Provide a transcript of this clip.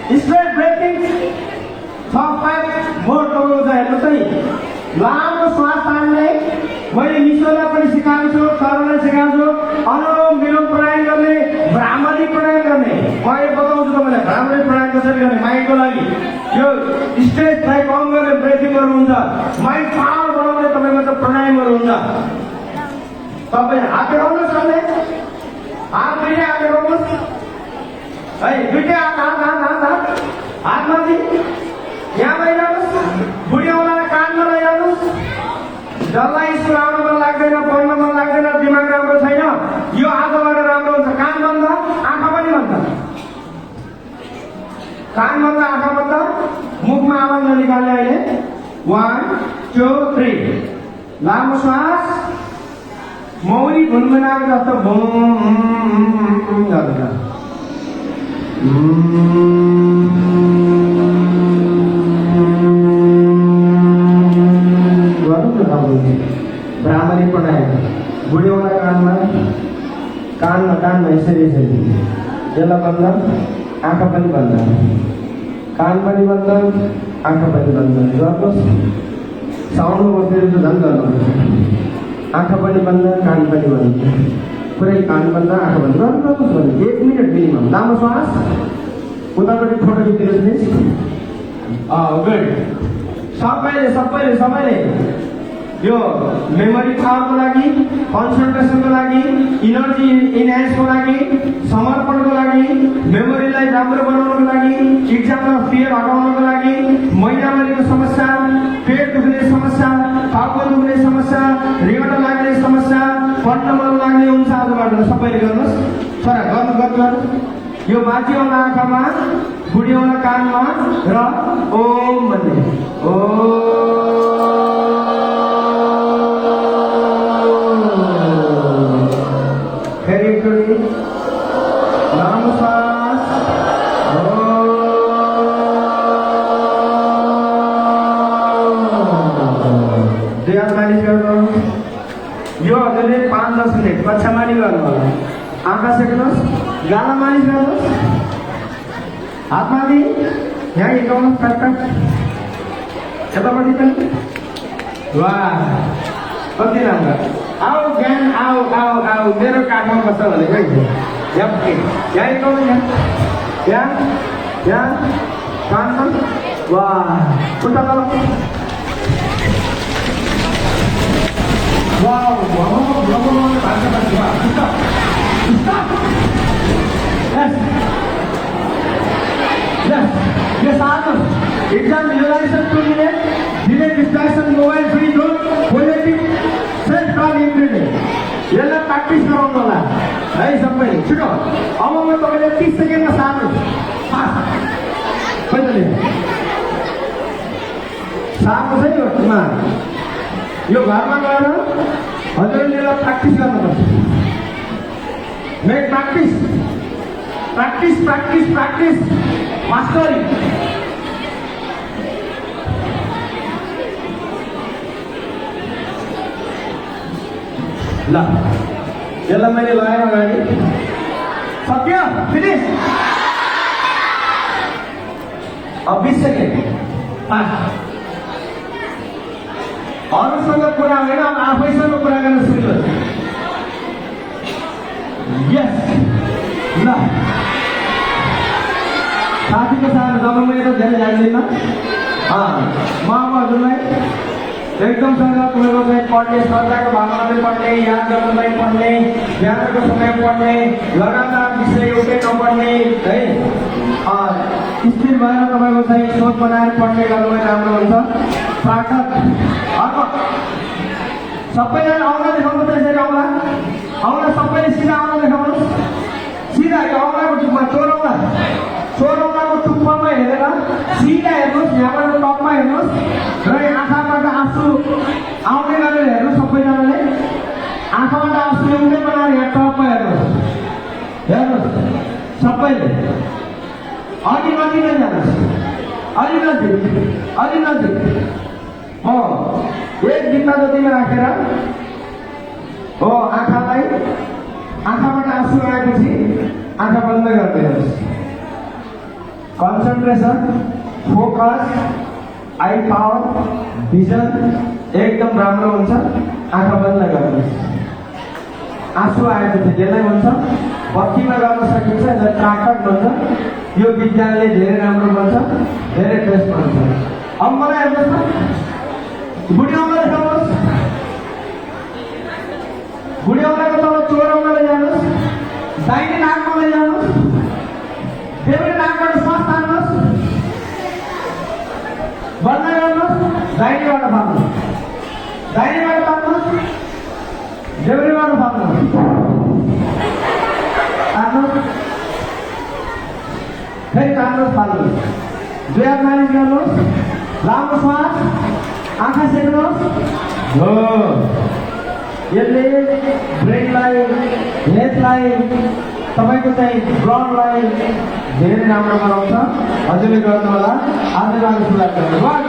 Straight breathing 6-5 more टोकेको हेर्नुहोस् है। लामो श्वास तान्ने, मैले निशोलाई पनि सिकाएको छु, सरलाई सिकाएको छु। अनुलोम विलोम प्राणायाम गर्ने, भ्रामरी प्राणायाम गर्ने। म अहिले बताउँछु तपाईँलाई भ्रामरी प्राणायाम कसरी गर्ने माइन्डको लागि। यो स्ट्रेसलाई कम गर्ने ब्रेथिङहरू हुन्छ, माइन्ड पावर बनाउने तपाईँको त प्राणायामहरू हुन्छ। तपाईँ हात देखाउनुहोस् सबले, हात दुईटै हात देखाउनुहोस् है, दुईटै हात हातमाथि यहाँ लैजानुहोस्, बुढियाउलाई कानमा लैजानुहोस्। जसलाई स्कुल आउन मन लाग्दैन, पढ्न मन लाग्दैन, दिमाग राम्रो छैन, यो आजबाट राम्रो हुन्छ। कान बन्द, आँखा पनि बन्द, कान बन्द, आँखा बन्द, मुखमा आवाज ननिकाल्ने। अहिले 1 2 3 लामो श्वास, मौरी गुनगुनाएको जस्तो गर्छ। भ्रामरी प्राणायाम, बुढियाउला कानमा यसरी यसलाई बन्द, आँखा पनि बन्द, कान पनि बन्द, आँखा पनि बन्द गर्नुहोस्। साउन्डमा बसेर त झन् गर्नुपर्छ। आँखा पनि बन्द, कान पनि बन्द, पुरै कान बन्द, आँखा बन्द गर्नुहोस् भने 1 मिनट मिनिमम। लामो श्वास, उतापट्टि फोटो खिचिदिनुहोस् प्लिज। गुड। सबैले यो मेमोरी पावरको लागि, कन्सन्ट्रेसनको लागि, इनर्जी इन्हान्सको लागि, समर्पणको लागि, मेमोरीलाई राम्रो बनाउनको लागि, इक्जाममा फियर हटाउनको लागि, महिनाभरिको समस्या, पेट दुख्ने समस्या, टाउको दुख्ने समस्या, रिङ्गटा लाग्ने समस्या, पढ्न मन लाग्ने हुन्छ। आजबाट सबैले गर्नुहोस्। छोरा गर्नु। यो बाँचिवाला आँखामा, बुढियाउला कानमा र ओम भन्ने। फेरि एकचोटि लामो श्वास, दुई हात मालिस गर्नु। यो हजुरले 5-10 मिनट पछाडि गर्नु होला। आँखा सेक्नुहोस्, गाला मालिस गर्नुहोस्, हातमाथि यहाँ हिर्काउनुहोस्, काट यतापट्टि पनि। वाह, कति राम्रो। आऊ ज्ञान, आऊ मेरो काठमा बस्छ भनेको है। यहाँ हिर्काउनु, यहाँ कानमा। वाह, खुट्टा तल। Exam visualization 2 minutes, delay distraction, mobile free zone, positive self-talk ingredient. यसलाई प्र्याक्टिस गराउनु होला है सबैले। छिटो अब म तपाईँले 30 सेकेन्डमा सार्नुहोस्। कहिले सार्नुहोस् है। यो घरमा गएर हजुरले यसलाई प्र्याक्टिस गर्नुपर्छ। Make practice mastery. ल यसलाई मैले लगाएँ अगाडि। सक्यो, फिनिस। अब 20 सेकेन्ड। अरूसँग कुरा होइन, अब आफैसँग कुरा गर्न सुरु गर्छ। यस, ल साथीको साथ जब मैले त धेरै जान्दिनँ। म अब हजुरलाई एकदम सँग तपाईँको चाहिँ पढ्ने, श्रद्धाको भावनाले पढ्ने, याद गर्नलाई पढ्ने, बिहानको समय पढ्ने, लगातार विषय एउटै नपढ्ने है, स्थिर भएर तपाईँको चाहिँ सोच बनाएर पढ्ने गर्नुमा राम्रो हुन्छ। ताकत अर्को सबैजना औँला देखाउनु। त्यसरी औँला सबैले सिधा औँला देखाउनुहोस्। सिधा यो औँलाको टुप्पा, चोरौँलाको टुप्पामा हेरेर सिधा हेर्नुहोस्। यहाँबाट टपमा हेर्नुहोस् र आँखाबाट आँसु आउने गरेर हेर्नुहोस्। सबैजनाले आँखाबाट आँसु एउटै बनाएर यहाँ टपमा हेर्नुहोस् सबैले। अलि नजिक नै जानुहोस्, अलि नजिक। एक बित्ता जतिमा राखेर आँखाबाट आँसु आएपछि आँखा बन्द गर्दै हेर्नुहोस्। Concentration, focus, I power, vision एकदम राम्रो हुन्छ। आँखा बन्द गर्नुहोस्। आँसु आएपछि त्यसलाई हुन्छ, बत्तीमा गर्न सकिन्छ, यसलाई ट्राकट भन्छ। यो विद्यालय धेरै राम्रो बन्छ, धेरै बेस्ट बन्छ। अब मलाई हेर्नुहोस् न, बुढी औँला देखाउनुहोस्। बुढी औँलाको तल चोर औँला लैजानुहोस्, दाहिने नाकमा लैजानुहोस्, देब्रे नाकबाट श्वास तान्नुहोस्, बन्द गर्नुहोस्, दाहिनेबाट फाल्नुहोस्, दाहिनेबाट तान्नुहोस्, देब्रेबाट फाल्नुहोस्, तान्नुहोस्, फेरि तान्नुहोस्, फाल्नुहोस्, दुई हात मालिस गर्नुहोस्, लामो श्वास, आँखा सेक्नुहोस्। हो, यसले ब्रेनलाई, हेडलाई, तपाईँको चाहिँ ब्लडलाई धेरै राम्रो बनाउँछ। हजुरले गर्नु होला। आजबाट सुरुवात गर्नु।